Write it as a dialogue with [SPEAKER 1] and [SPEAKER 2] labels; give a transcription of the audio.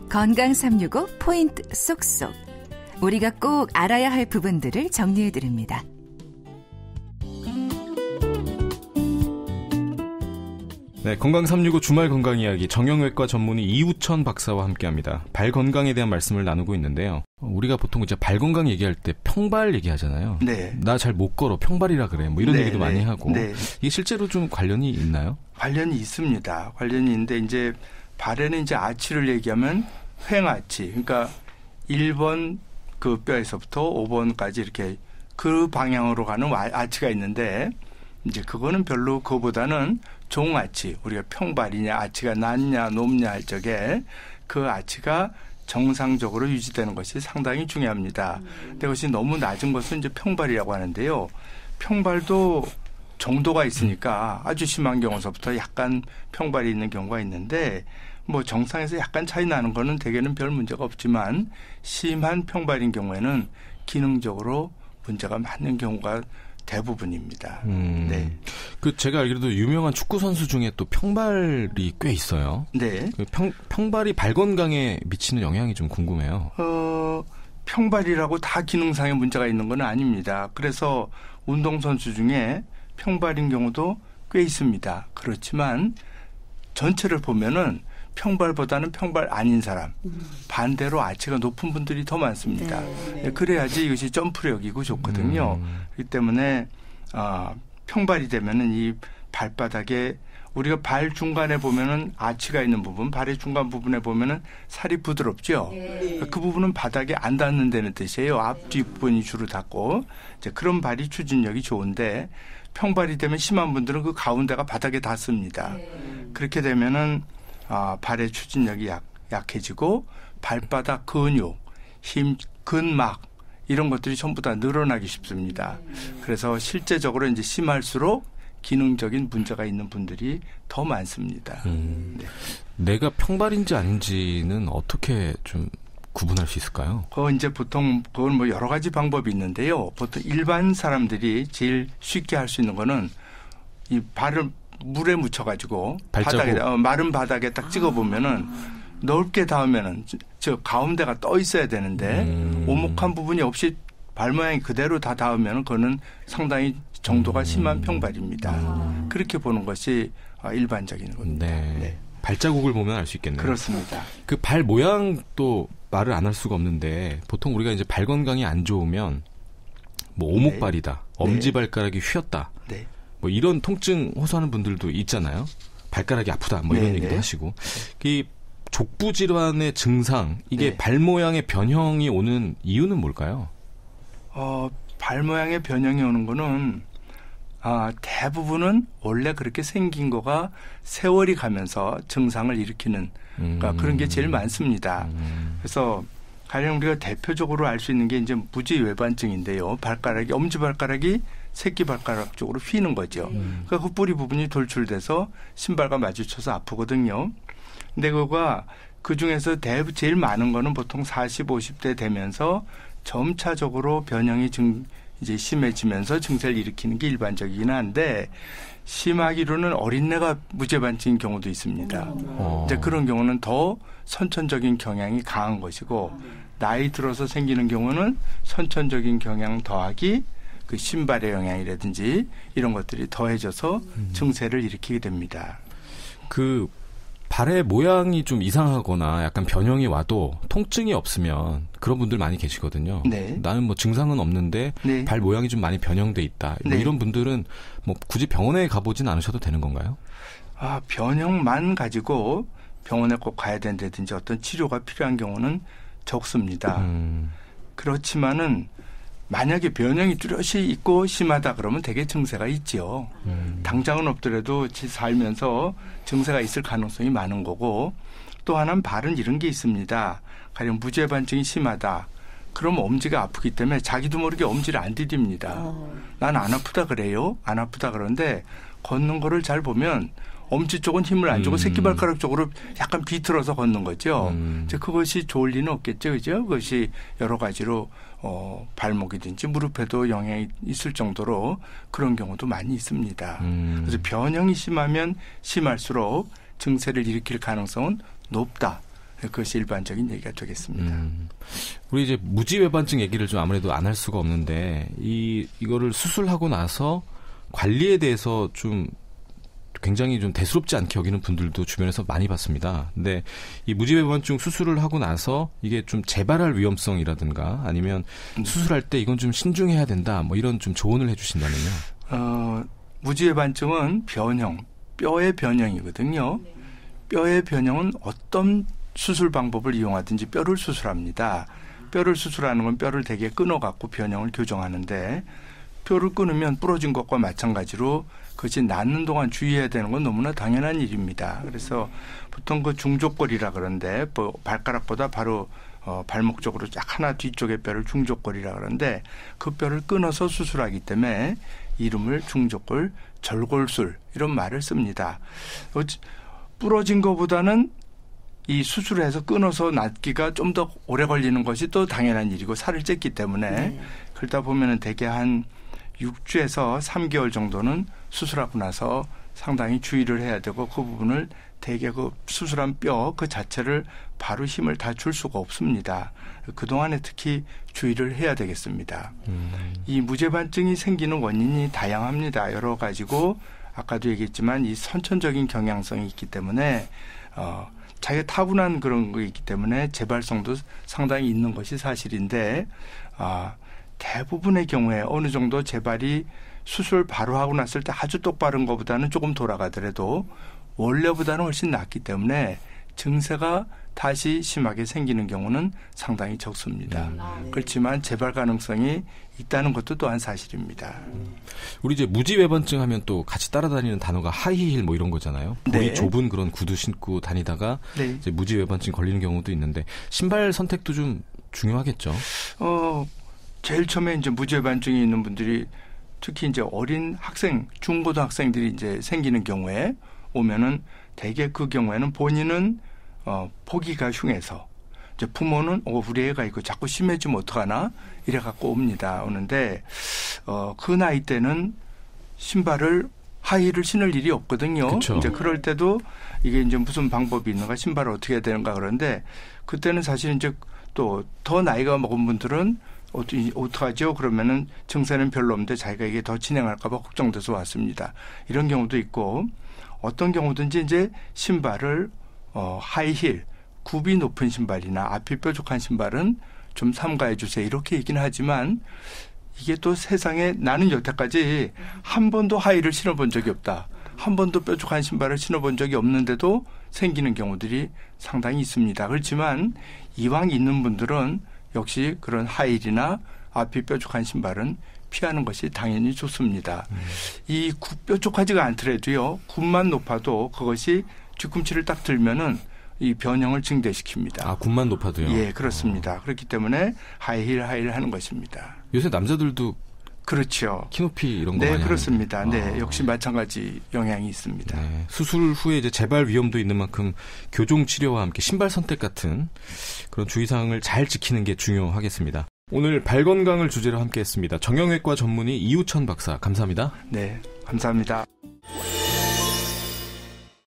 [SPEAKER 1] 건강 365 포인트 쏙쏙. 우리가 꼭 알아야 할 부분들을 정리해드립니다.
[SPEAKER 2] 네, 건강 365 주말 건강 이야기 정형외과 전문의 이우천 박사와 함께합니다. 발 건강에 대한 말씀을 나누고 있는데요. 우리가 보통 이제 발 건강 얘기할 때 평발 얘기하잖아요. 네. 나 잘 못 걸어 평발이라 그래. 뭐 이런
[SPEAKER 3] 네,
[SPEAKER 2] 얘기도
[SPEAKER 3] 네,
[SPEAKER 2] 많이 하고.
[SPEAKER 3] 네.
[SPEAKER 2] 이게 실제로 좀 관련이 있나요?
[SPEAKER 3] 관련이 있습니다. 관련이 있는데 이제 발에는 이제 아치를 얘기하면 횡아치. 그러니까 1번 그 뼈에서부터 5번까지 이렇게 그 방향으로 가는 아치가 있는데 이제 그거는 별로 그거보다는 종아치, 우리가 평발이냐 아치가 낮냐 높냐 할 적에 그 아치가 정상적으로 유지되는 것이 상당히 중요합니다. 근데 그것이 너무 낮은 것은 이제 평발이라고 하는데요. 평발도 정도가 있으니까 아주 심한 경우서부터 약간 평발이 있는 경우가 있는데 뭐 정상에서 약간 차이 나는 거는 대개는 별 문제가 없지만 심한 평발인 경우에는 기능적으로 문제가 많은 경우가 대부분입니다. 네.
[SPEAKER 2] 그 제가 알기로도 유명한 축구 선수 중에 또 평발이 꽤 있어요.
[SPEAKER 3] 네.
[SPEAKER 2] 그 평발이 발 건강에 미치는 영향이 좀 궁금해요.
[SPEAKER 3] 평발이라고 다 기능상의 문제가 있는 건 아닙니다. 그래서 운동선수 중에 평발인 경우도 꽤 있습니다. 그렇지만 전체를 보면은 평발보다는 평발 아닌 사람, 반대로 아치가 높은 분들이 더 많습니다. 네. 그래야지 이것이 점프력이고 좋거든요. 그렇기 때문에 평발이 되면은 이 발바닥에 우리가 발 중간에 보면은 아치가 있는 부분, 발의 중간 부분에 보면은 살이 부드럽죠. 네. 그 부분은 바닥에 안 닿는다는 뜻이에요. 앞 뒷부분이 주로 닿고 이제 그런 발이 추진력이 좋은데 평발이 되면 심한 분들은 그 가운데가 바닥에 닿습니다. 네. 그렇게 되면은 발의 추진력이 약해지고 발바닥 근육, 힘, 근막 이런 것들이 전부 다 늘어나기 쉽습니다. 그래서 실제적으로 이제 심할수록 기능적인 문제가 있는 분들이 더 많습니다. 네.
[SPEAKER 2] 내가 평발인지 아닌지는 어떻게 좀 구분할 수 있을까요?
[SPEAKER 3] 이제 보통 그건 뭐 여러 가지 방법이 있는데요. 보통 일반 사람들이 제일 쉽게 할 수 있는 거는 이 발을 물에 묻혀가지고 바닥에 마른 바닥에 딱 찍어보면은 넓게 닿으면은 저 가운데가 떠 있어야 되는데 오목한 부분이 없이 발 모양이 그대로 다 닿으면은 그거는 상당히 정도가 심한 평발입니다. 그렇게 보는 것이 일반적인 겁니다.
[SPEAKER 2] 네.
[SPEAKER 3] 네.
[SPEAKER 2] 발자국을 보면 알 수 있겠네요.
[SPEAKER 3] 그렇습니다.
[SPEAKER 2] 그 발 모양도 말을 안 할 수가 없는데 보통 우리가 이제 발 건강이 안 좋으면 뭐 오목발이다, 네. 엄지발가락이 휘었다. 네. 뭐 이런 통증 호소하는 분들도 있잖아요. 발가락이 아프다 뭐 이런 얘기도 하시고. 이 족부 질환의 증상 이게 발 모양의 변형이 오는 이유는 뭘까요?
[SPEAKER 3] 발 모양의 변형이 오는 거는 대부분은 원래 그렇게 생긴 거가 세월이 가면서 증상을 일으키는 그러니까 그런 게 제일 많습니다. 그래서 가령 우리가 대표적으로 알 수 있는 게 이제 무지외반증인데요. 발가락이 엄지발가락이 새끼발가락 쪽으로 휘는 거죠. 그러니까 그 뿌리 부분이 돌출돼서 신발과 마주쳐서 아프거든요. 근데 그거가 그중에서 제일 많은 거는 보통 40, 50대 되면서 점차적으로 변형이 이제 심해지면서 증세를 일으키는 게 일반적이긴 한데 심하기로는 어린애가 무죄반증인 경우도 있습니다. 이제 그런 경우는 더 선천적인 경향이 강한 것이고 나이 들어서 생기는 경우는 선천적인 경향 더하기 그 신발의 영향이라든지 이런 것들이 더해져서 증세를 일으키게 됩니다.
[SPEAKER 2] 그 발의 모양이 좀 이상하거나 약간 변형이 와도 통증이 없으면 그런 분들 많이 계시거든요. 네. 나는 뭐 증상은 없는데 네. 발 모양이 좀 많이 변형돼 있다. 뭐 이런 분들은 뭐 굳이 병원에 가보진 않으셔도 되는 건가요?
[SPEAKER 3] 변형만 가지고 병원에 꼭 가야 된다든지 어떤 치료가 필요한 경우는 적습니다. 그렇지만은 만약에 변형이 뚜렷이 있고 심하다 그러면 되게 증세가 있죠. 당장은 없더라도 살면서 증세가 있을 가능성이 많은 거고 또 하나는 발은 이런 게 있습니다. 가령 무죄반증이 심하다. 그럼 엄지가 아프기 때문에 자기도 모르게 엄지를 안 디딥니다. 난 안 아프다 그래요. 안 아프다 그러는데 걷는 거를 잘 보면 엄지 쪽은 힘을 안 주고 새끼발가락 쪽으로 약간 비틀어서 걷는 거죠. 이제 그것이 좋을 리는 없겠죠. 그죠? 그것이 여러 가지로 발목이든지 무릎에도 영향이 있을 정도로 그런 경우도 많이 있습니다. 그래서 변형이 심하면 심할수록 증세를 일으킬 가능성은 높다. 그것이 일반적인 얘기가 되겠습니다.
[SPEAKER 2] 우리 이제 무지외반증 얘기를 좀 아무래도 안 할 수가 없는데 이거를 수술하고 나서 관리에 대해서 좀 굉장히 좀 대수롭지 않게 여기는 분들도 주변에서 많이 봤습니다. 근데 이 무지외반증 수술을 하고 나서 이게 좀 재발할 위험성이라든가 아니면 수술할 때 이건 좀 신중해야 된다. 뭐 이런 좀 조언을 해주신다면요.
[SPEAKER 3] 무지외반증은 변형, 뼈의 변형이거든요. 뼈의 변형은 어떤 수술 방법을 이용하든지 뼈를 수술합니다. 뼈를 수술하는 건 뼈를 대개 끊어갖고 변형을 교정하는데 뼈를 끊으면 부러진 것과 마찬가지로 그것이 낫는 동안 주의해야 되는 건 너무나 당연한 일입니다. 그래서 보통 그 중족골이라 그러는데 뭐 발가락보다 바로 발목 쪽으로 쫙 하나 뒤쪽의 뼈를 중족골이라 그러는데 그 뼈를 끊어서 수술하기 때문에 이름을 중족골 절골술 이런 말을 씁니다. 부러진 것보다는 이 수술을 해서 끊어서 낫기가 좀 더 오래 걸리는 것이 또 당연한 일이고 살을 쪘기 때문에 그러다 보면은 대개 한 6주에서 3개월 정도는 수술하고 나서 상당히 주의를 해야 되고 그 부분을 대개 그 수술한 뼈 그 자체를 바로 힘을 다 줄 수가 없습니다. 그동안에 특히 주의를 해야 되겠습니다. 이 무지외반증이 생기는 원인이 다양합니다. 여러 가지고 아까도 얘기했지만 이 선천적인 경향성이 있기 때문에 자기가 타고난 그런 거 있기 때문에 재발성도 상당히 있는 것이 사실인데 대부분의 경우에 어느 정도 재발이 수술 바로 하고 났을 때 아주 똑바른 것보다는 조금 돌아가더라도 원래보다는 훨씬 낫기 때문에 증세가 다시 심하게 생기는 경우는 상당히 적습니다. 그렇지만 재발 가능성이 있다는 것도 또한 사실입니다.
[SPEAKER 2] 우리 이제 무지외반증 하면 또 같이 따라다니는 단어가 하이힐 뭐 이런 거잖아요. 볼이 좁은 그런 구두 신고 다니다가 이제 무지외반증 걸리는 경우도 있는데 신발 선택도 좀 중요하겠죠.
[SPEAKER 3] 제일 처음에 이제 무지외반증이 있는 분들이 특히 이제 어린 학생, 중고등학생들이 이제 생기는 경우에 오면은 대개 그 경우에는 본인은 보기가 흉해서 이제 부모는 우리 애가 이거 자꾸 심해지면 어떡하나 이래 갖고 옵니다. 오는데 그 나이 때는 신발을 하이힐을 신을 일이 없거든요.
[SPEAKER 2] 그쵸.
[SPEAKER 3] 이제 그럴 때도 이게 이제 무슨 방법이 있는가 신발을 어떻게 해야 되는가 그런데 그때는 사실 이제 또 더 나이가 먹은 분들은 어떡하죠? 그러면은 증세는 별로 없는데 자기가 이게 더 진행할까 봐 걱정돼서 왔습니다. 이런 경우도 있고 어떤 경우든지 이제 신발을 하이힐, 굽이 높은 신발이나 앞이 뾰족한 신발은 좀 삼가해 주세요. 이렇게 얘기는 하지만 이게 또 세상에 나는 여태까지 한 번도 하이힐을 신어본 적이 없다. 한 번도 뾰족한 신발을 신어본 적이 없는데도 생기는 경우들이 상당히 있습니다. 그렇지만 이왕 있는 분들은 역시 그런 하이힐이나 앞이 뾰족한 신발은 피하는 것이 당연히 좋습니다. 이 뾰족하지가 않더라도요. 굽만 높아도 그것이 뒤꿈치를 딱 들면은 이 변형을 증대시킵니다.
[SPEAKER 2] 굽만 높아도요?
[SPEAKER 3] 예, 그렇습니다. 그렇기 때문에 하이힐 하는 것입니다.
[SPEAKER 2] 요새 남자들도
[SPEAKER 3] 그렇죠.
[SPEAKER 2] 키높이 이런 거 많이
[SPEAKER 3] 그렇습니다. 네, 역시 마찬가지 영향이 있습니다.
[SPEAKER 2] 네, 수술 후에 이제 재발 위험도 있는 만큼 교정 치료와 함께 신발 선택 같은 그런 주의사항을 잘 지키는 게 중요하겠습니다. 오늘 발건강을 주제로 함께했습니다. 정형외과 전문의 이우천 박사 감사합니다.
[SPEAKER 3] 네, 감사합니다.